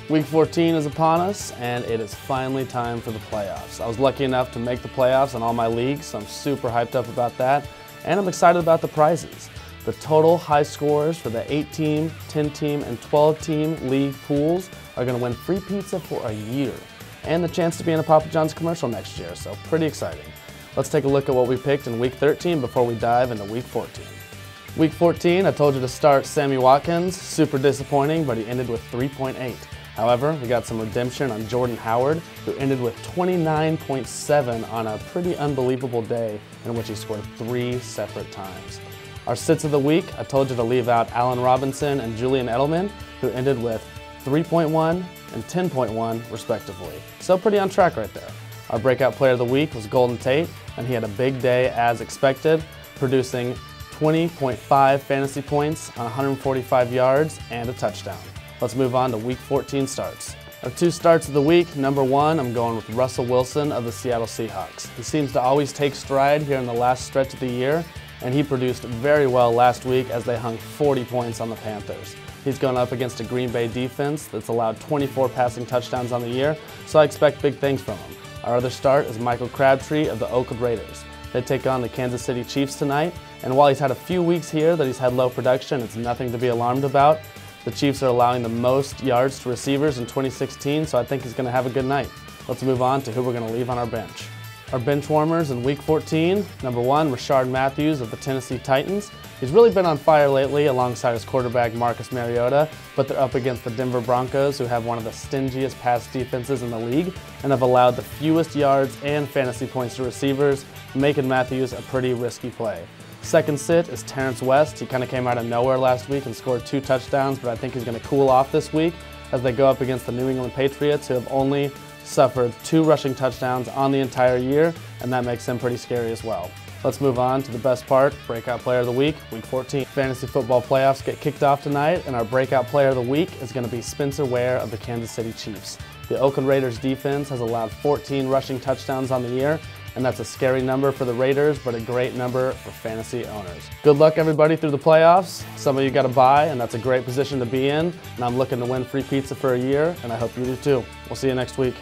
Week 14 is upon us, and it is finally time for the playoffs. I was lucky enough to make the playoffs in all my leagues, so I'm super hyped up about that, and I'm excited about the prizes. The total high scorers for the 8-team, 10-team, and 12-team league pools are going to win free pizza for a year, and the chance to be in a Papa John's commercial next year, so pretty exciting. Let's take a look at what we picked in Week 13 before we dive into Week 14. Week 14, I told you to start Sammy Watkins. Super disappointing, but he ended with 3.8. However, we got some redemption on Jordan Howard, who ended with 29.7 on a pretty unbelievable day in which he scored 3 separate times. Our sits of the week, I told you to leave out Allen Robinson and Julian Edelman, who ended with 3.1 and 10.1 respectively. So pretty on track right there. Our breakout player of the week was Golden Tate, and he had a big day as expected, producing 20.5 fantasy points on 145 yards and a touchdown. Let's move on to Week 14 starts. Our 2 starts of the week. Number 1, I'm going with Russell Wilson of the Seattle Seahawks. He seems to always take stride here in the last stretch of the year, and he produced very well last week as they hung 40 points on the Panthers. He's going up against a Green Bay defense that's allowed 24 passing touchdowns on the year, so I expect big things from him. Our other start is Michael Crabtree of the Oakland Raiders. They take on the Kansas City Chiefs tonight, and while he's had a few weeks here that he's had low production, it's nothing to be alarmed about. The Chiefs are allowing the most yards to receivers in 2016, so I think he's going to have a good night. Let's move on to who we're going to leave on our bench. Our bench warmers in Week 14, number 1, Rishard Matthews of the Tennessee Titans. He's really been on fire lately alongside his quarterback Marcus Mariota, but they're up against the Denver Broncos, who have one of the stingiest pass defenses in the league and have allowed the fewest yards and fantasy points to receivers, making Matthews a pretty risky play. Second sit is Terrance West. He kind of came out of nowhere last week and scored 2 touchdowns, but I think he's going to cool off this week as they go up against the New England Patriots, who have only suffered 2 rushing touchdowns on the entire year, and that makes him pretty scary as well. Let's move on to the best part, Breakout Player of the Week, Week 14. Fantasy football playoffs get kicked off tonight, and our Breakout Player of the Week is going to be Spencer Ware of the Kansas City Chiefs. The Oakland Raiders defense has allowed 14 rushing touchdowns on the year, and that's a scary number for the Raiders, but a great number for fantasy owners. Good luck, everybody, through the playoffs. Some of you got to buy, and that's a great position to be in, and I'm looking to win free pizza for a year, and I hope you do too. We'll see you next week.